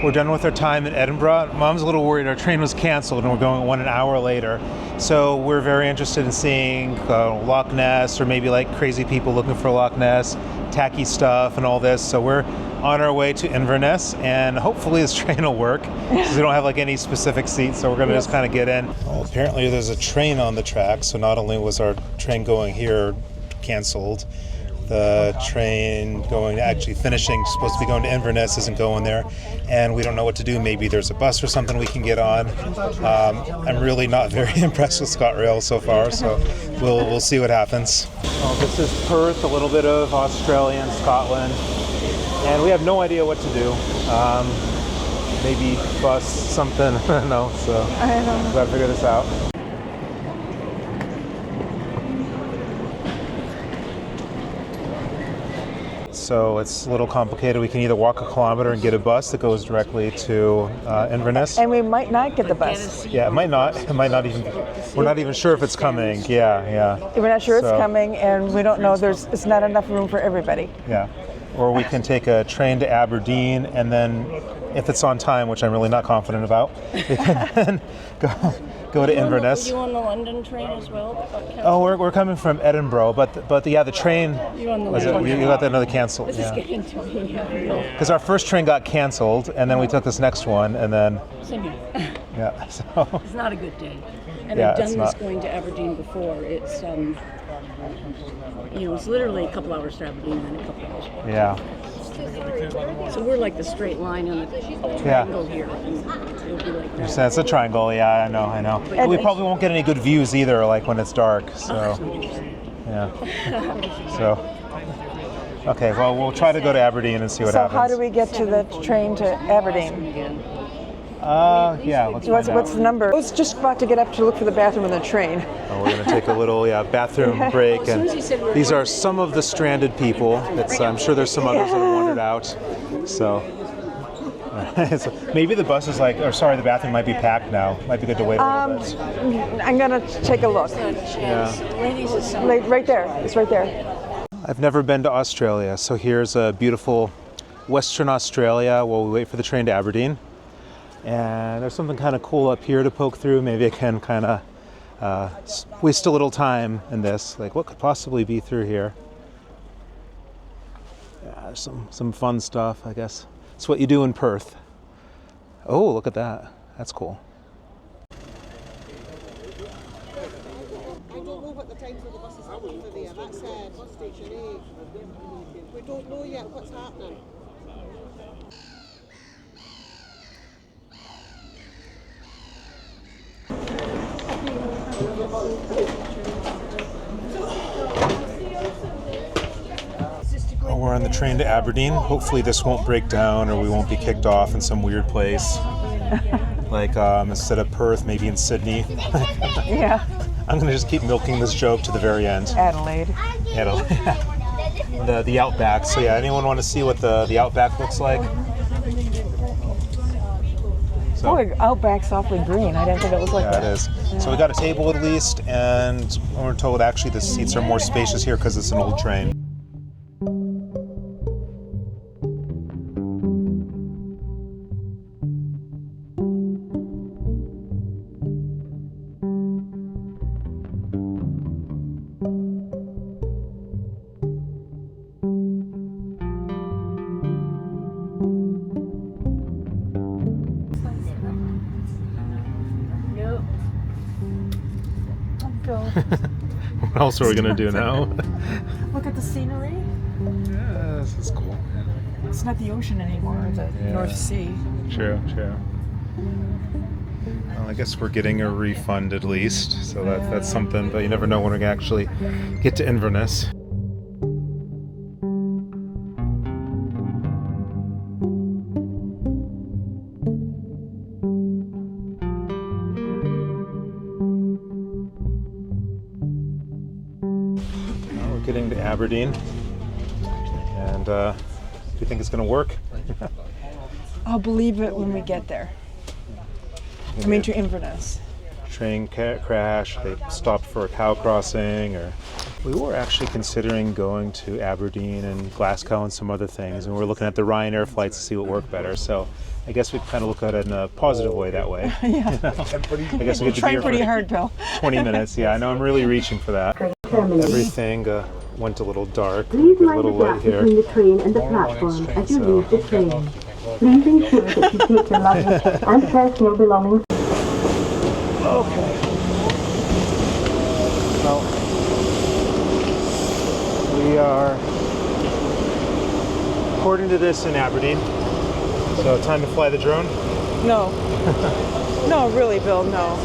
we're done with our time in Edinburgh. Mom's a little worried our train was canceled and we're going 1 hour later. So we're very interested in seeing Loch Ness, or maybe like crazy people looking for Loch Ness, tacky stuff and all this. So we're on our way to Inverness, and hopefully this train will work because we don't have like any specific seats, so we're going to just kind of get in. Well, apparently there's a train on the track, so not only was our train going here canceled, the train finishing, supposed to be going to Inverness, isn't going there, and we don't know what to do. Maybe there's a bus or something we can get on. I'm really not very impressed with ScotRail so far, so we'll see what happens. Well, this is Perth, a little bit of Australia and Scotland, and we have no idea what to do. Maybe bus something, I don't know, so we've got to figure this out. So it's a little complicated. We can either walk a kilometer and get a bus that goes directly to Inverness. And we might not get the bus. Yeah, it might not. It might not even. We're not even sure if it's coming. Yeah. We're not sure it's coming, and we don't know. It's not enough room for everybody. Yeah. Or we can take a train to Aberdeen, and then, if it's on time, which I'm really not confident about, we can then go to Inverness. Were you on the London train as well? Oh, we're coming from Edinburgh, but the train. You're on the you got another canceled. This is getting to me. Because our first train got canceled, and then we took this next one, and then. Same here. Yeah. So. It's not a good day. And Yeah, I've done it's this not. going to Aberdeen before. It's it's literally a couple hours to Aberdeen and then a couple hours back. Yeah. So we're like the straight line on the triangle here. And it'll be like that. So it's a triangle, yeah, I know. But we probably won't get any good views either, like when it's dark, so, yeah. So, okay, well, we'll try to go to Aberdeen and see what happens. So how do we get to the train to Aberdeen? Yeah, let's find out. What's the number? I was just about to get up to look for the bathroom in the train. Oh, we're going to take a little bathroom break, and these are some of the stranded people. I'm sure there's some others that have wandered out, so maybe the bus is the bathroom might be packed now. Might be good to wait a little bit. I'm going to take a look. Yeah. Right there. It's right there. I've never been to Australia, so here's a beautiful Western Australia while we wait for the train to Aberdeen. And there's something kind of cool up here to poke through. Maybe I can kind of waste a little time in this. Like, what could possibly be through here? Yeah, there's some fun stuff, I guess. It's what you do in Perth. Oh, look at that. That's cool. I don't know what the time for the buses are for there. That's bus station A. We don't know yet what's happening. Oh, we're on the train to Aberdeen. Hopefully this won't break down or we won't be kicked off in some weird place. Like instead of Perth, maybe in Sydney. Yeah. I'm going to just keep milking this joke to the very end. Adelaide. The Outback. So yeah, anyone want to see what the Outback looks like? So, Boy, Outback's awfully green. I didn't think it was like that. Yeah, it is. Yeah. So we got a table at least, and we're told actually the seats are more spacious here because it's an old train. What else are we going to do now? Look at the scenery. Yeah, this is cool. It's not the ocean anymore, it's the North Sea. True. Well, I guess we're getting a refund at least, so that's something, but you never know when we're going to actually get to Inverness. Getting to Aberdeen, and do you think it's going to work? I'll believe it when we get there. I mean, to Inverness. Train crash, they stopped for a cow crossing, or We were actually considering going to Aberdeen and Glasgow and some other things, and we're looking at the Ryanair flights to see what worked better. So I guess we kind of look at it in a positive way that way. Yeah. I guess we get to be Trying here pretty for hard, Bill. 20 minutes. Yeah, I know I'm really reaching for that. Everything went a little dark. Please Get a mind little the light gap here. between the train and the platform as you leave the train. Please ensure that you take your luggage and personal belongings. Okay. Well, we are, according to this, in Aberdeen. So time to fly the drone. No. No, really, Bill, no.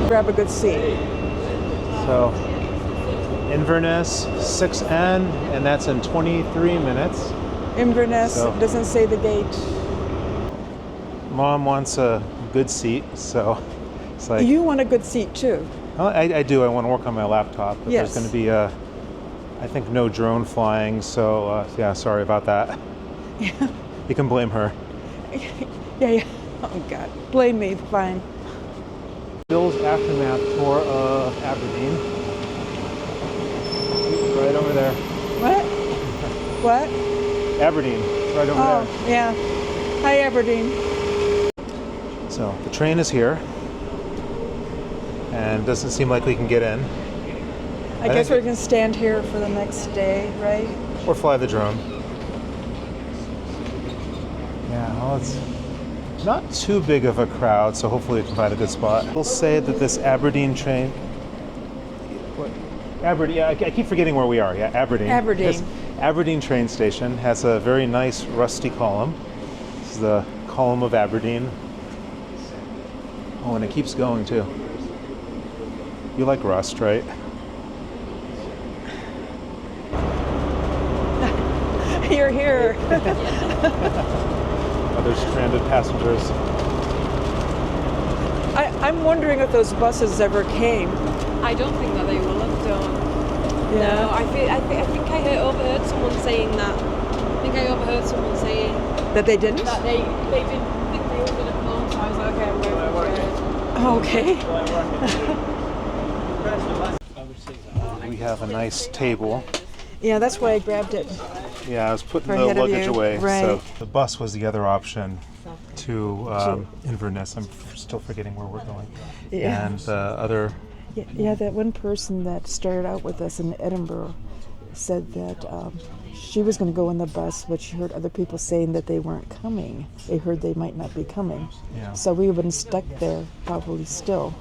Grab a good seat. So Inverness 6N, and that's in 23 minutes. Inverness, So- it doesn't say the date. Mom wants a good seat, so it's like, You want a good seat too. well, I do. I want to work on my laptop, but Yes. there's going to be, I think, no drone flying, so yeah, sorry about that. You can blame her. Yeah. Oh, God. Blame me, fine. Bill's aftermath tour of Aberdeen. Right over there. What? What? Aberdeen. It's right over Oh, yeah. Hi, Aberdeen. there. So the train is here, and doesn't seem like we can get in. I guess think- we're going to stand here for the next day, right? Or fly the drone. Yeah, well, it's not too big of a crowd, so hopefully we can find a good spot. We'll say that this Aberdeen train. What? Aberdeen. Yeah, I keep forgetting where we are. Yeah, Aberdeen. Aberdeen. This Aberdeen train station has a very nice rusty column. This is the column of Aberdeen. Oh, and it keeps going too. You like rust, right? You're here. Other stranded passengers. I'm wondering if those buses ever came. I don't think that they will have done. Yeah. No, I think I overheard someone saying that. I think I overheard someone saying That they didn't? that they didn't think they were going to come. So I was like, okay, I'm going for it. Okay. We have a nice table. Yeah, that's why I grabbed it. Yeah, I was putting For the ahead of luggage you, away. So right. the bus was the other option to Inverness. I'm still forgetting where we're going. Yeah. And the other, Yeah, that one person that started out with us in Edinburgh said that she was going to go in the bus, but she heard other people saying that they weren't coming. They heard they might not be coming. Yeah. So we would have been stuck there probably still.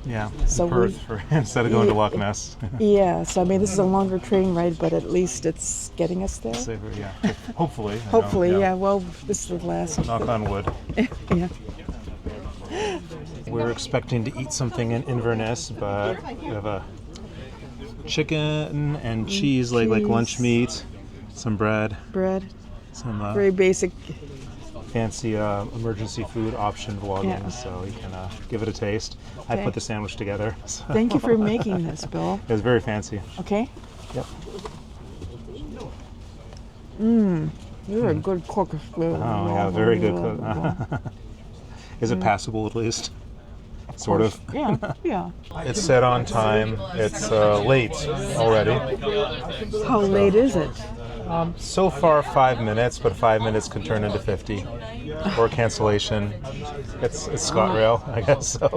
yeah, So Perth instead of going to Yeah. Loch Ness. Yeah, so I mean, this is a longer train ride, but at least it's getting us there. Safer, yeah. Hopefully. I know, Hopefully, yeah. Well, this is the last. Knock on wood. Yeah. We're expecting to eat something in Inverness, but we have a chicken and cheese, like lunch cheese. meat, some bread, Bread. some Very basic. fancy emergency food option vlogging, Yeah. so you can give it a taste. I Okay. put the sandwich together. So. Thank you for making this, Bill. It was very fancy. Okay? Yep. You're a good cook. Oh, yeah, very good cook. Is it passable at least? Sort of. Yeah, yeah. It's set on time. It's late already. How late is it? So far 5 minutes, but 5 minutes could turn into 50 or cancellation. It's ScotRail, I guess. So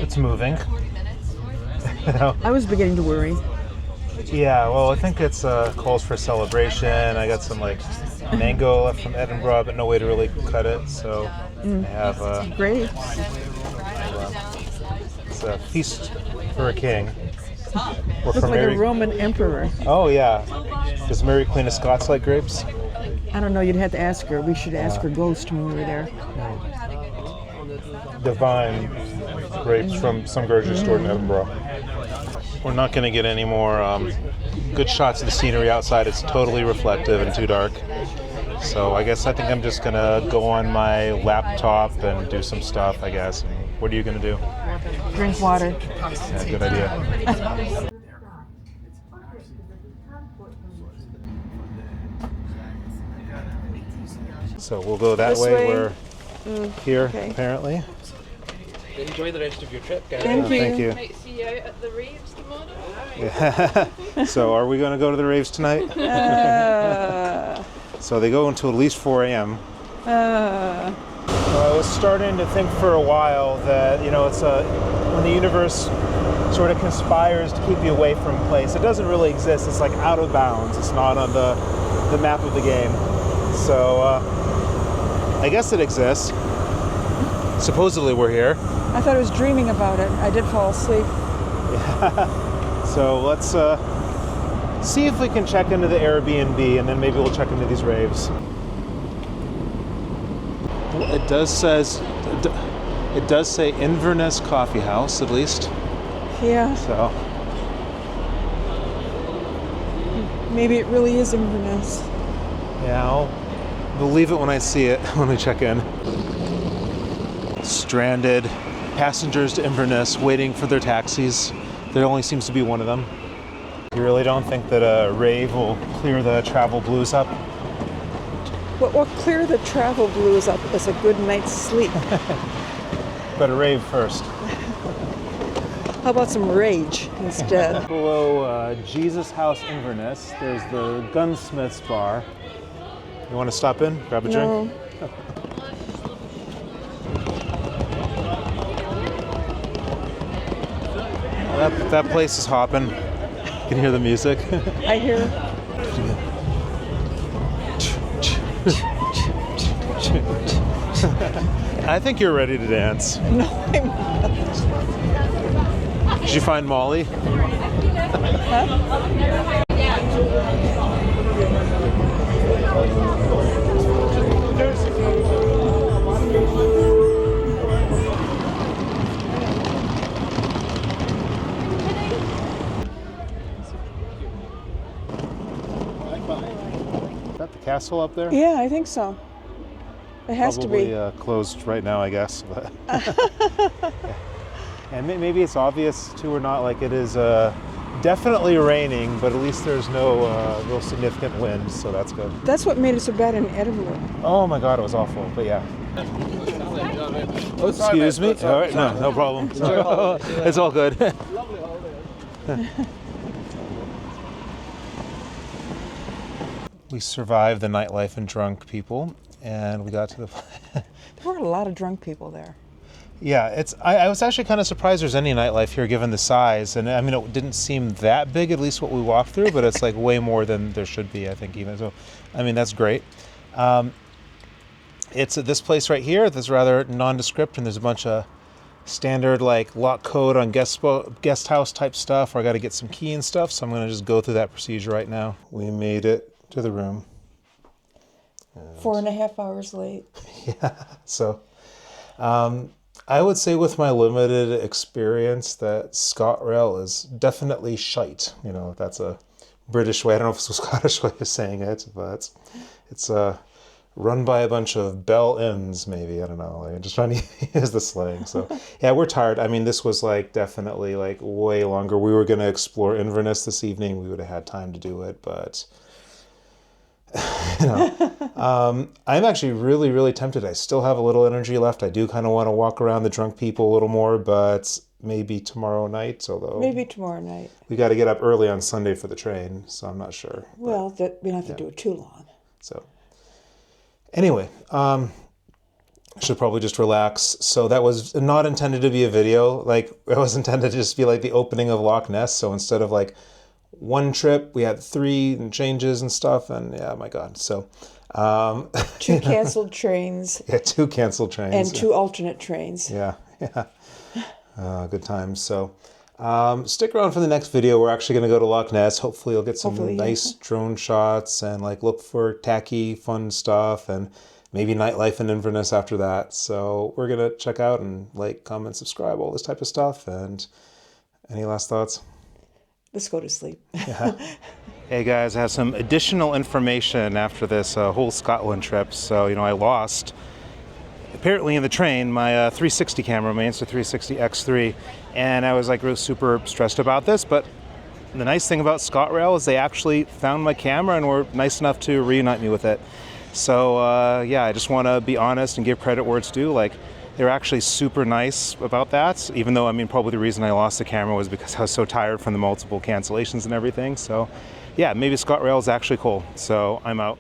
it's moving. I was beginning to worry. Yeah, well, I think it's calls for celebration. I got some mango left from Edinburgh, but no way to really cut it. So I have Great. it's a feast for a king. We're Looks from like Mary. a Roman emperor. Oh yeah. Does Mary Queen of Scots like grapes? I don't know, you'd have to ask her. We should ask her ghost when we were there. Divine grapes from some grocery store in Edinburgh. We're not going to get any more good shots of the scenery outside. It's totally reflective and too dark. So I think I'm just going to go on my laptop and do some stuff, I guess. And what are you going to do? Drink water. Yeah, good idea. So we'll go that This way. way? We're here, okay. apparently. Enjoy the rest of your trip, guys. Thank you. Thank you. Might see you out at the raves tomorrow. Yeah. So are we going to go to the raves tonight? So they go until at least 4 a.m. I was starting to think for a while that, you know, it's when the universe sort of conspires to keep you away from a place, it doesn't really exist. It's like out of bounds. It's not on the map of the game. So I guess it exists. Supposedly we're here. I thought I was dreaming about it. I did fall asleep. So let's see if we can check into the Airbnb, and then maybe we'll check into these raves. It does say Inverness Coffee House, at least. Yeah, So maybe it really is Inverness. yeah, I'll believe it when I see it when we check in. Stranded passengers to Inverness waiting for their taxis. There only seems to be one of them. You really don't think that a rave will clear the travel blues up? What will clear the travel blues up is a good night's sleep. But a rave first. How about some rage instead? Below Jesus House Inverness, there's the Gunsmith's Bar. You want to stop in, grab a No. drink? That place is hopping. You can hear the music. I hear. I think you're ready to dance. No, I'm not. Did you find Molly? Is that the castle up there? Yeah, I think so. It has Probably to closed right now, I guess. But and maybe it's obvious too or not. Like it is definitely raining, but at least there's no real significant wind, so that's good. be. That's what made it so bad in Edinburgh. Oh my God, it was awful. But yeah. Excuse me. All right, no problem. It's all good. We survived the nightlife and drunk people, and we got to the. There were a lot of drunk people there. Yeah, it's. I was actually kind of surprised there's any nightlife here, given the size, and I mean it didn't seem that big, at least what we walked through, but it's like way more than there should be, I think, even. So, I mean that's great. It's this place right here that's rather nondescript, and there's a bunch of standard like lock code on guest house type stuff, where I got to get some key and stuff. So I'm going to just go through that procedure right now. We made it to the room. 4.5 hours late. Yeah. So I would say with my limited experience that ScotRail is definitely shite. You know, that's a British way. I don't know if it's a Scottish way of saying it, but it's run by a bunch of bell-ends, maybe. I don't know. Like, I'm just trying to use the slang. So yeah, we're tired. I mean, this was like definitely like way longer. We were going to explore Inverness this evening. We would have had time to do it, but you know, I'm actually really, really tempted. I still have a little energy left. I do kind of want to walk around the drunk people a little more, but maybe tomorrow night. Although Maybe tomorrow night. we got to get up early on Sunday for the train, so I'm not sure. Well, we don't have to do it too long. So anyway, I should probably just relax. So that was not intended to be a video. Like it was intended to just be like the opening of Loch Ness. So instead of like one trip, we had 3 and changes and stuff. And yeah, my God. So 2 canceled trains. Yeah, 2 canceled trains. And 2 alternate trains. Yeah, yeah. Good times. So stick around for the next video. We're actually going to go to Loch Ness. Hopefully you'll get some nice drone shots and like look for tacky, fun stuff and maybe nightlife in Inverness after that. So we're going to check out and like, comment, subscribe, all this type of stuff. And any last thoughts? Let's go to sleep. Yeah. Hey guys, I have some additional information after this whole Scotland trip. So, you know, I lost, apparently in the train, my 360 camera, my Insta360 X3. And I was like really super stressed about this. But the nice thing about ScotRail is they actually found my camera and were nice enough to reunite me with it. So yeah, I just want to be honest and give credit where it's due. Like, They were actually super nice about that, even though, I mean, probably the reason I lost the camera was because I was so tired from the multiple cancellations and everything. So yeah, maybe ScotRail is actually cool. So I'm out.